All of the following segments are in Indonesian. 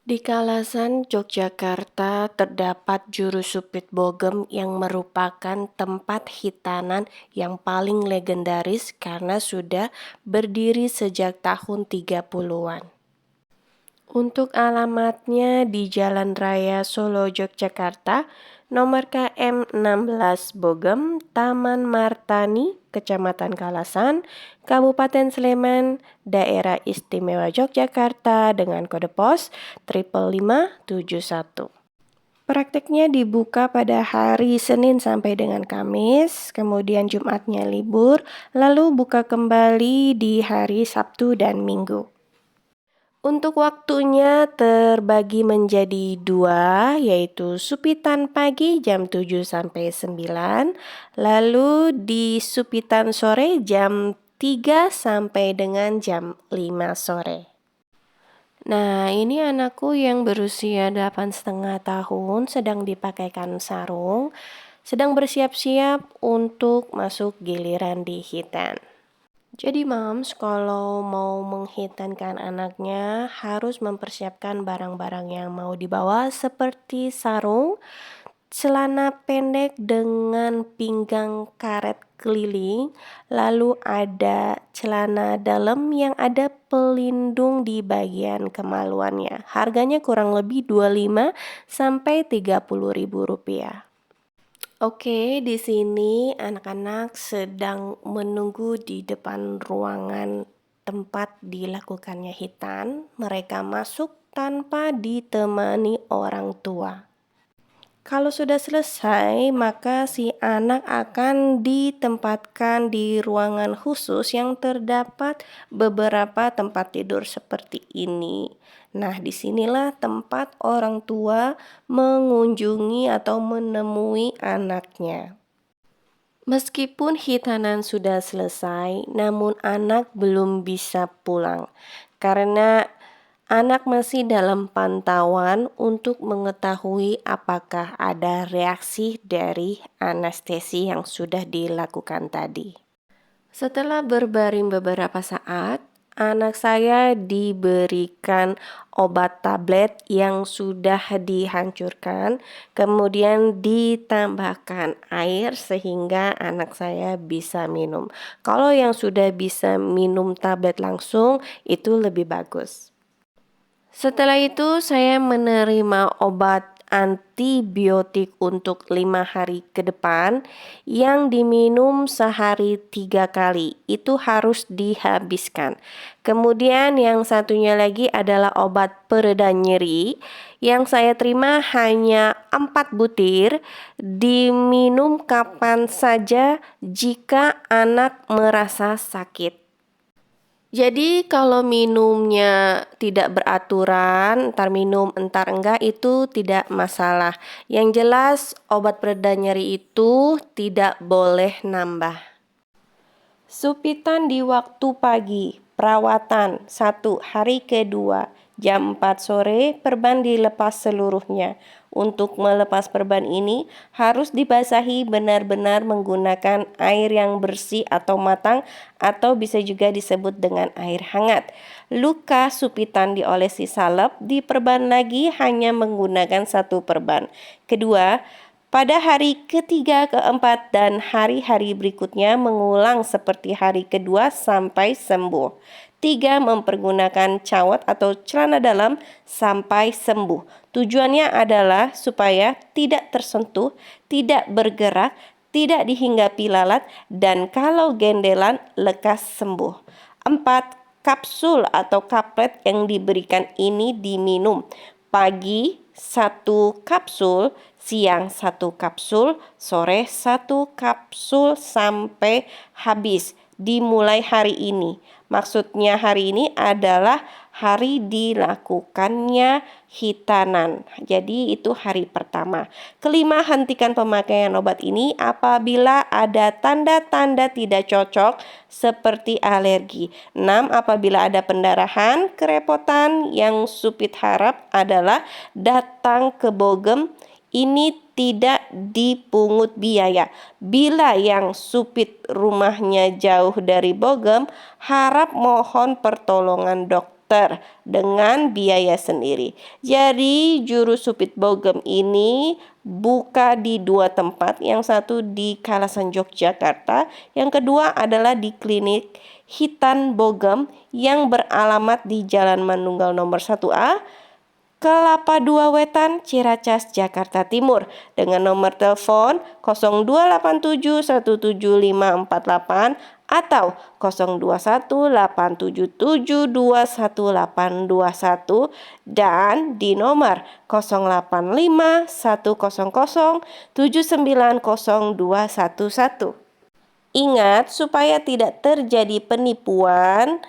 Di Kalasan, Yogyakarta, terdapat Juru Supit Bogem yang merupakan tempat hitanan yang paling legendaris karena sudah berdiri sejak tahun 30-an. Untuk alamatnya di Jalan Raya Solo, Yogyakarta, nomor KM 16 Bogem, Taman Martani, Kecamatan Kalasan, Kabupaten Sleman, Daerah Istimewa Yogyakarta dengan kode pos 55571. Prakteknya dibuka pada hari Senin sampai dengan Kamis, kemudian Jumatnya libur, lalu buka kembali di hari Sabtu dan Minggu. Untuk waktunya terbagi menjadi 2, yaitu Supitan pagi jam 7 sampai 9, lalu di Supitan sore jam 3 sampai dengan jam 5 sore. Nah, ini anakku yang berusia 8,5 tahun sedang dipakaikan sarung, sedang bersiap-siap untuk masuk giliran di hitan. Jadi Mams, kalau mau menghitankan anaknya harus mempersiapkan barang-barang yang mau dibawa seperti sarung, celana pendek dengan pinggang karet keliling, lalu ada celana dalam yang ada pelindung di bagian kemaluannya. Harganya kurang lebih 25 sampai 30 ribu rupiah. Oke, di sini anak-anak sedang menunggu di depan ruangan tempat dilakukannya hitan. Mereka masuk tanpa ditemani orang tua. Kalau sudah selesai, maka si anak akan ditempatkan di ruangan khusus yang terdapat beberapa tempat tidur seperti ini. Nah, disinilah tempat orang tua mengunjungi atau menemui anaknya. Meskipun hitanan sudah selesai, namun anak belum bisa pulang karena anak masih dalam pantauan untuk mengetahui apakah ada reaksi dari anestesi yang sudah dilakukan tadi. Setelah berbaring beberapa saat, anak saya diberikan obat tablet yang sudah dihancurkan, kemudian ditambahkan air sehingga anak saya bisa minum. Kalau yang sudah bisa minum tablet langsung, itu lebih bagus. Setelah itu saya menerima obat antibiotik untuk 5 hari ke depan yang diminum sehari 3 kali. Itu harus dihabiskan. Kemudian yang satunya lagi adalah obat pereda nyeri yang saya terima hanya 4 butir, diminum kapan saja jika anak merasa sakit. Jadi kalau minumnya tidak beraturan, entar minum entar enggak, itu tidak masalah. Yang jelas obat pereda nyeri itu tidak boleh nambah. Supitan di waktu pagi, perawatan 1 hari kedua, jam 4 sore perban dilepas seluruhnya. Untuk melepas perban ini harus dibasahi benar-benar menggunakan air yang bersih atau matang atau bisa juga disebut dengan air hangat. Luka supitan diolesi salep, diperban lagi hanya menggunakan 1 perban. Kedua, pada hari ketiga, keempat, dan hari-hari berikutnya mengulang seperti hari kedua sampai sembuh. 3. Mempergunakan cawat atau celana dalam sampai sembuh. Tujuannya adalah supaya tidak tersentuh, tidak bergerak, tidak dihinggapi lalat, dan kalau gendelan lekas sembuh. 4. Kapsul atau kaplet yang diberikan ini diminum. Pagi 1 kapsul, siang 1 kapsul, sore 1 kapsul sampai habis. Dimulai hari ini. Maksudnya hari ini adalah hari dilakukannya hitanan. Jadi itu hari pertama. Kelima, hentikan pemakaian obat ini apabila ada tanda-tanda tidak cocok seperti alergi. 6. Apabila ada pendarahan, kerepotan yang Supit harap adalah datang ke Bogem. Ini tidak dipungut biaya. Bila yang Supit rumahnya jauh dari Bogem, harap mohon pertolongan dokter dokter dengan biaya sendiri. Jadi Juru Supit Bogem ini buka di 2 tempat, yang satu di Kalasan Yogyakarta, yang kedua adalah di Klinik Hitan Bogem yang beralamat di Jalan Manunggal nomor 1A, Kelapa Dua Wetan, Ciracas, Jakarta Timur, dengan nomor telepon 0287177548 atau 0218772121 dan di nomor 085100790211. Ingat, supaya tidak terjadi penipuan,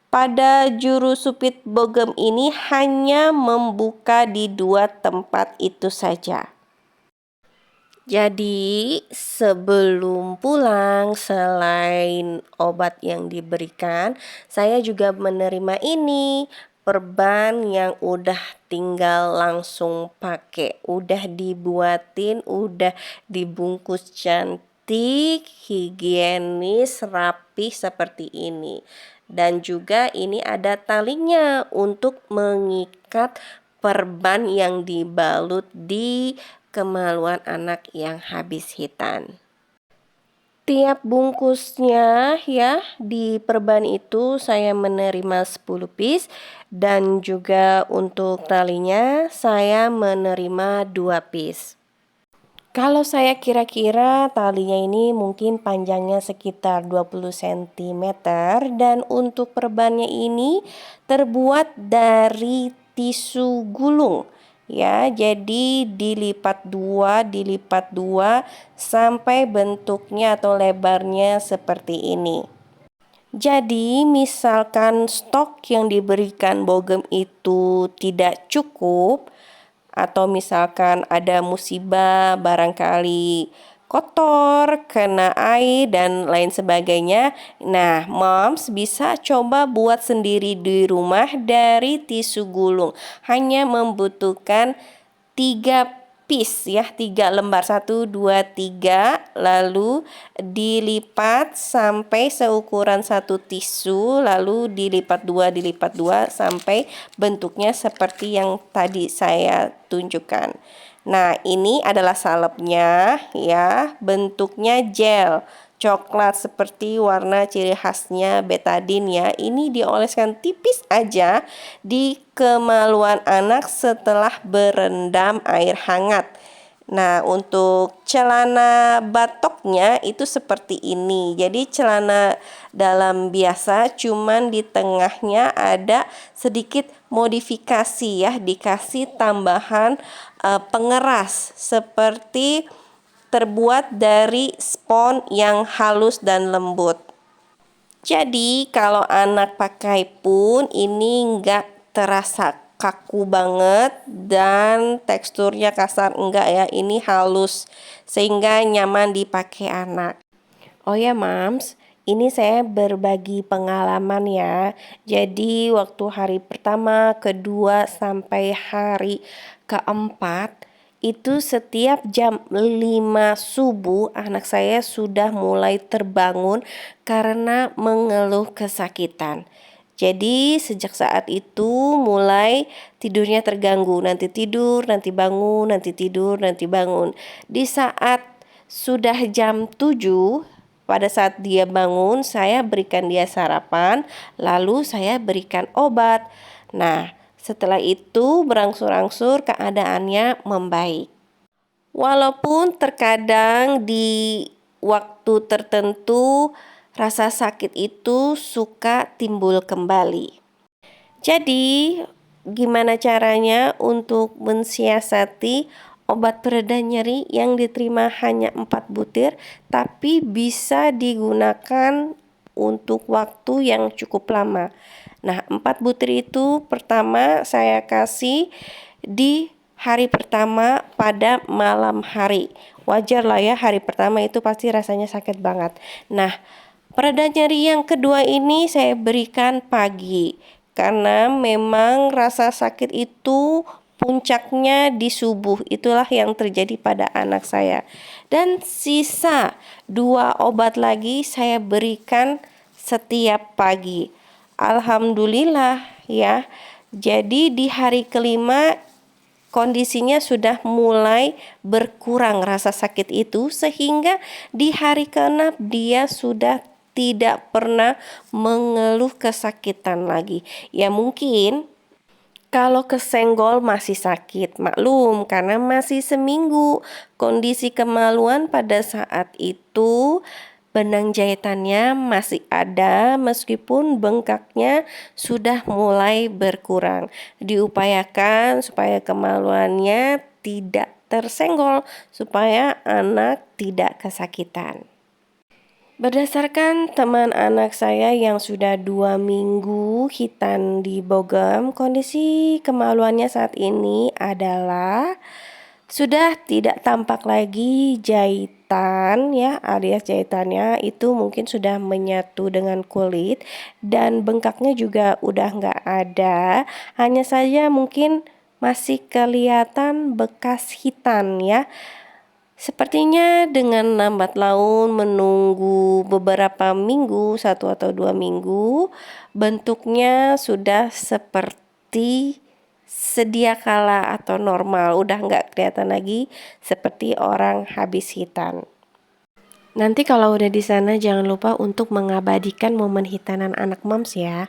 pada Juru Supit Bogem ini hanya membuka di 2 tempat itu saja. Jadi sebelum pulang, selain obat yang diberikan, saya juga menerima ini, perban yang udah tinggal langsung pakai, udah dibuatin, udah dibungkus cantik, higienis, rapi seperti ini. Dan juga ini ada talinya untuk mengikat perban yang dibalut di kemaluan anak yang habis hitan. Tiap bungkusnya ya di perban itu saya menerima 10 piece, dan juga untuk talinya saya menerima 2 piece. Kalau saya kira-kira talinya ini mungkin panjangnya sekitar 20 cm, dan untuk perbannya ini terbuat dari tisu gulung ya. Jadi dilipat dua sampai bentuknya atau lebarnya seperti ini. Jadi misalkan stok yang diberikan Bogem itu tidak cukup, atau misalkan ada musibah, barangkali kotor, kena air, dan lain sebagainya. Nah, moms bisa coba buat sendiri di rumah dari tisu gulung. Hanya membutuhkan 3 piece ya, 3 lembar, 1, 2, 3, lalu dilipat sampai seukuran 1 tisu, lalu dilipat 2 sampai bentuknya seperti yang tadi saya tunjukkan. Nah, ini adalah salepnya ya, bentuknya gel coklat seperti warna ciri khasnya betadine ya. Ini dioleskan tipis aja di kemaluan anak setelah berendam air hangat. Nah, untuk celana batoknya itu seperti ini. Jadi celana dalam biasa, cuman di tengahnya ada sedikit modifikasi ya, dikasih tambahan pengeras seperti terbuat dari spons yang halus dan lembut. Jadi kalau anak pakai pun ini enggak terasa kaku banget dan teksturnya kasar, enggak ya, ini halus sehingga nyaman dipakai anak. Oh ya mams, ini saya berbagi pengalaman ya. Jadi waktu hari pertama, kedua, sampai hari keempat, itu setiap jam 5 subuh anak saya sudah mulai terbangun karena mengeluh kesakitan. Jadi sejak saat itu mulai tidurnya terganggu, nanti tidur, nanti bangun, nanti tidur, nanti bangun. Di saat sudah jam 7, pada saat dia bangun, saya berikan dia sarapan, lalu saya berikan obat. Nah, setelah itu berangsur-angsur keadaannya membaik. Walaupun terkadang di waktu tertentu rasa sakit itu suka timbul kembali. Jadi, gimana caranya untuk mensiasati obat pereda nyeri yang diterima hanya 4 butir, tapi bisa digunakan untuk waktu yang cukup lama. Nah, 4 butir itu pertama saya kasih di hari pertama pada malam hari. Wajar lah ya, hari pertama itu pasti rasanya sakit banget. Nah, pereda nyeri yang kedua ini saya berikan pagi, karena memang rasa sakit itu puncaknya di subuh. Itulah yang terjadi pada anak saya. Dan sisa 2 obat lagi saya berikan setiap pagi. Alhamdulillah ya. Jadi di hari kelima kondisinya sudah mulai berkurang rasa sakit itu, sehingga di hari keenam dia sudah tidak pernah mengeluh kesakitan lagi. Ya mungkin kalau kesenggol masih sakit, maklum karena masih seminggu. Kondisi kemaluan pada saat itu benang jahitannya masih ada meskipun bengkaknya sudah mulai berkurang. Diupayakan supaya kemaluannya tidak tersenggol supaya anak tidak kesakitan. Berdasarkan teman anak saya yang sudah 2 minggu hitan di bogem, kondisi kemaluannya saat ini adalah sudah tidak tampak lagi jahitan ya, alias jahitannya itu mungkin sudah menyatu dengan kulit dan bengkaknya juga udah nggak ada. Hanya saja mungkin masih kelihatan bekas hitan ya. Sepertinya dengan lambat laun menunggu beberapa minggu, 1 atau 2 minggu, bentuknya sudah seperti sedia kala atau normal, udah nggak kelihatan lagi seperti orang habis hitan. Nanti kalau udah di sana jangan lupa untuk mengabadikan momen hitanan anak moms ya.